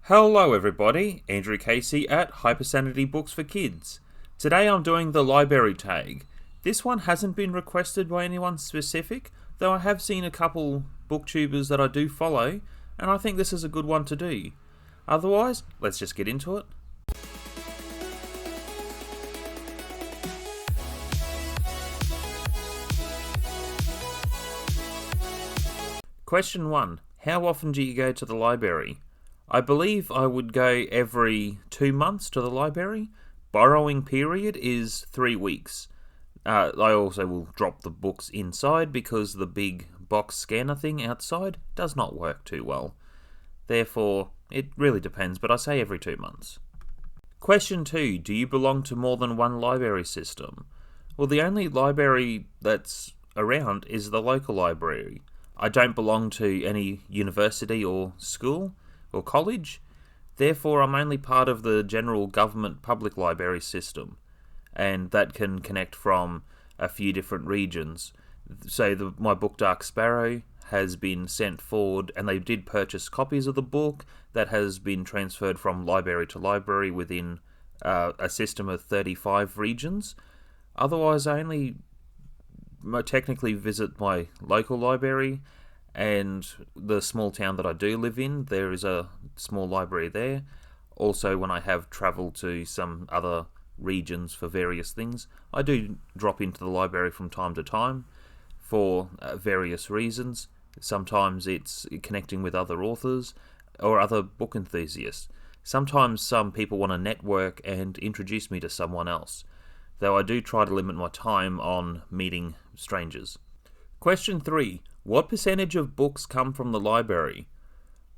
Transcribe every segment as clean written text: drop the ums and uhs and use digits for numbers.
Hello everybody, Andrew Casey at Hypersanity Books for Kids. Today I'm doing the library tag. This one hasn't been requested by anyone specific, though I have seen a couple booktubers that I do follow, and I think this is a good one to do. Otherwise, let's just get into it. Question 1. How often do you go to the library? I believe I would go every 2 months to the library. Borrowing period is 3 weeks. I also will drop the books inside because the big box scanner thing outside does not work too well. Therefore, it really depends, but I say every 2 months. Question 2. Do you belong to more than one library system? Well, the only library that's around is the local library. I don't belong to any university or school or college, therefore I'm only part of the general government public library system, and that can connect from a few different regions. So my book Dark Sparrow has been sent forward, and they did purchase copies of the book that has been transferred from library to library within a system of 35 regions. Otherwise, I only technically visit my local library, and the small town that I do live in, there is a small library there. Also, when I have travelled to some other regions for various things, I do drop into the library from time to time for various reasons. Sometimes it's connecting with other authors or other book enthusiasts. Sometimes some people want to network and introduce me to someone else, though I do try to limit my time on meeting strangers. Question 3. What percentage of books come from the library?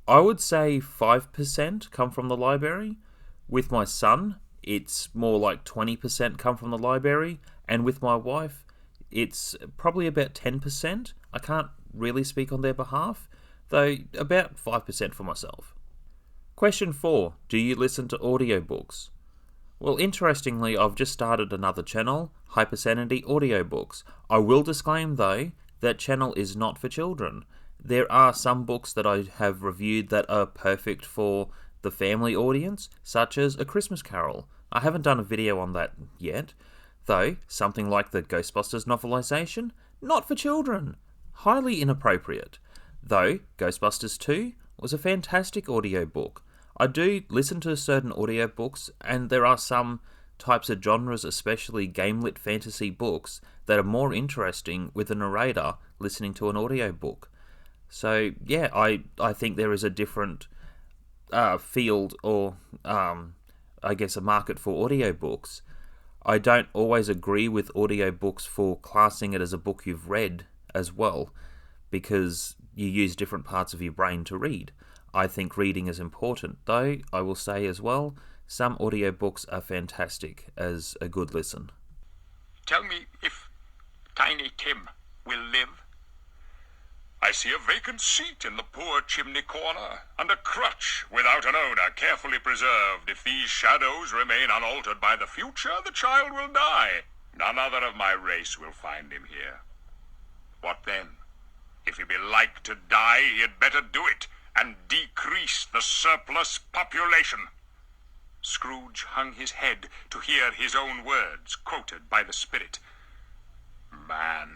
I would say 5% come from the library. With my son, it's more like 20% come from the library, and with my wife, it's probably about 10%. I can't really speak on their behalf, though about 5% for myself. Question 4. Do you listen to audiobooks? Well, interestingly, I've just started another channel, Hypersanity Audiobooks. I will disclaim, though, that channel is not for children. There are some books that I have reviewed that are perfect for the family audience, such as A Christmas Carol. I haven't done a video on that yet, though something like the Ghostbusters novelisation, not for children. Highly inappropriate. Though Ghostbusters 2 was a fantastic audiobook. I do listen to certain audiobooks, and there are some types of genres, especially game-lit fantasy books, that are more interesting with a narrator listening to an audiobook. So yeah, I think there is a different field, or I guess a market for audiobooks. I don't always agree with audiobooks for classing it as a book you've read as well, because you use different parts of your brain to read. I think reading is important, though I will say as well, some audiobooks are fantastic as a good listen. Tell me if Tiny Tim will live. I see a vacant seat in the poor chimney corner, and a crutch without an owner carefully preserved. If these shadows remain unaltered by the future, the child will die. None other of my race will find him here. What then? If he be like to die, he had better do it, and decrease the surplus population. Scrooge hung his head to hear his own words quoted by the spirit. Man,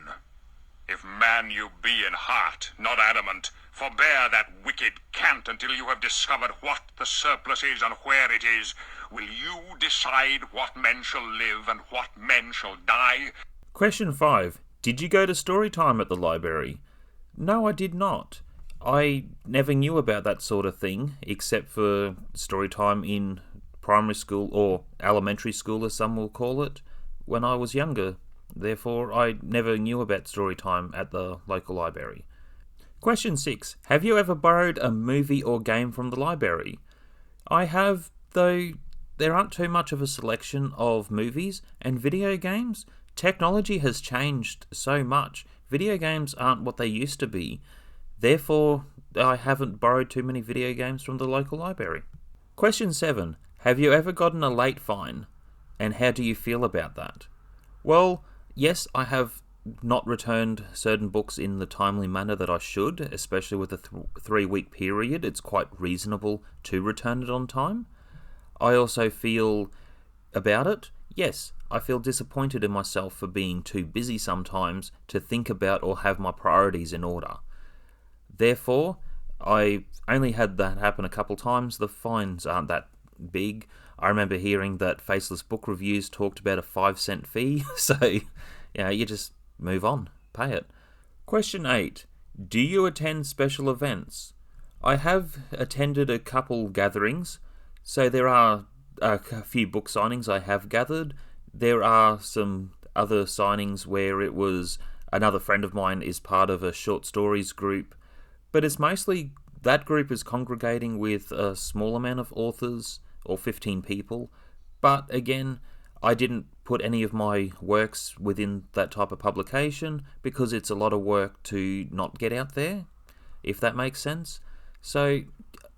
if man you be in heart, not adamant, forbear that wicked cant until you have discovered what the surplus is and where it is. Will you decide what men shall live and what men shall die? Question 5. Did you go to story time at the library? No, I did not. I never knew about that sort of thing, except for story time in primary school, or elementary school as some will call it, when I was younger. Therefore, I never knew about story time at the local library. Question 6. Have you ever borrowed a movie or game from the library? I have, though there aren't too much of a selection of movies and video games. Technology has changed so much. Video games aren't what they used to be. Therefore, I haven't borrowed too many video games from the local library. Question 7. Have you ever gotten a late fine? And how do you feel about that? Well, yes, I have not returned certain books in the timely manner that I should, especially with a 3-week period. It's quite reasonable to return it on time. I also feel about it, yes, I feel disappointed in myself for being too busy sometimes to think about or have my priorities in order. Therefore, I only had that happen a couple times. The fines aren't that big. I remember hearing that Faceless Book Reviews talked about a 5-cent fee, so you just move on, pay it. Question 8. Do you attend special events? I have attended a couple gatherings, so there are a few book signings I have gathered. There are some other signings where it was another friend of mine is part of a short stories group, but it's mostly that group is congregating with a small amount of authors, or 15 people, but again, I didn't put any of my works within that type of publication because it's a lot of work to not get out there, if that makes sense. So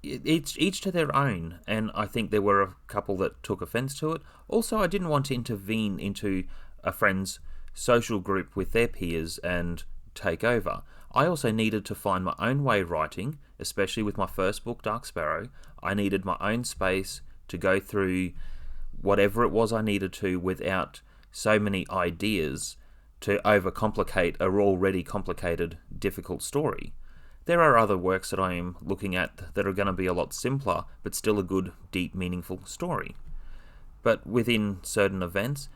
it's each to their own, and I think there were a couple that took offence to it. Also, I didn't want to intervene into a friend's social group with their peers and take over. I also needed to find my own way writing, especially with my first book, Dark Sparrow. I needed my own space to go through whatever it was I needed to without so many ideas to overcomplicate a already complicated, difficult story. There are other works that I am looking at that are going to be a lot simpler, but still a good, deep, meaningful story. But within certain events,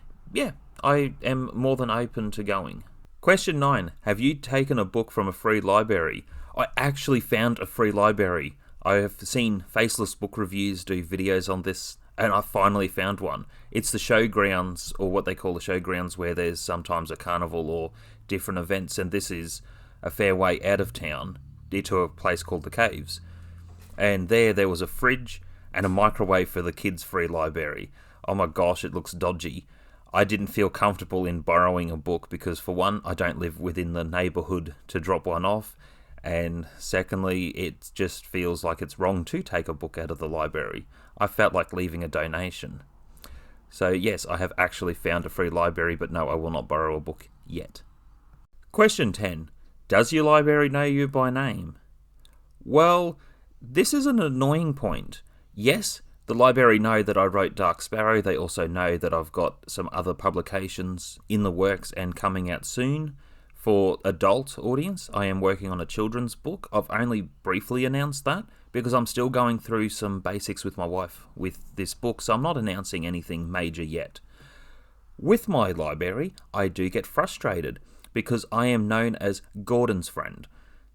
I am more than open to going. Question 9. Have you taken a book from a free library? I actually found a free library. I have seen Faceless Book Reviews do videos on this, and I finally found one. It's the showgrounds, or what they call the showgrounds, where there's sometimes a carnival or different events, and this is a fair way out of town, to a place called the Caves. And there was a fridge and a microwave for the kids' free library. Oh my gosh, it looks dodgy. I didn't feel comfortable in borrowing a book because, for one, I don't live within the neighbourhood to drop one off, and secondly, it just feels like it's wrong to take a book out of the library. I felt like leaving a donation. So yes, I have actually found a free library, but no, I will not borrow a book yet. Question 10. Does your library know you by name? Well, this is an annoying point. Yes, the library know that I wrote Dark Sparrow. They also know that I've got some other publications in the works and coming out soon. For adult audience, I am working on a children's book. I've only briefly announced that because I'm still going through some basics with my wife with this book, so I'm not announcing anything major yet. With my library, I do get frustrated because I am known as Gordon's friend.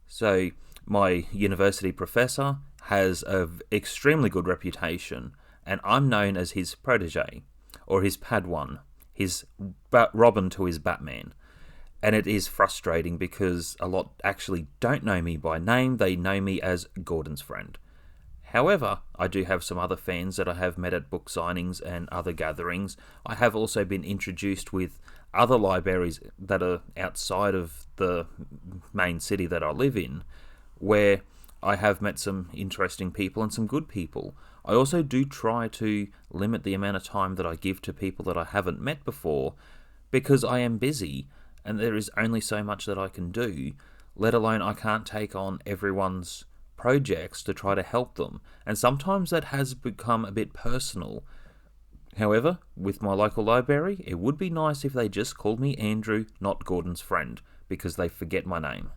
So my university professor has an extremely good reputation, and I'm known as his protege, or his Padawan, his Robin to his Batman. And it is frustrating because a lot actually don't know me by name, they know me as Gordon's friend. However, I do have some other fans that I have met at book signings and other gatherings. I have also been introduced with other libraries that are outside of the main city that I live in, where I have met some interesting people and some good people. I also do try to limit the amount of time that I give to people that I haven't met before, because I am busy and there is only so much that I can do, let alone I can't take on everyone's projects to try to help them, and sometimes that has become a bit personal. However, with my local library, it would be nice if they just called me Andrew, not Gordon's friend, because they forget my name.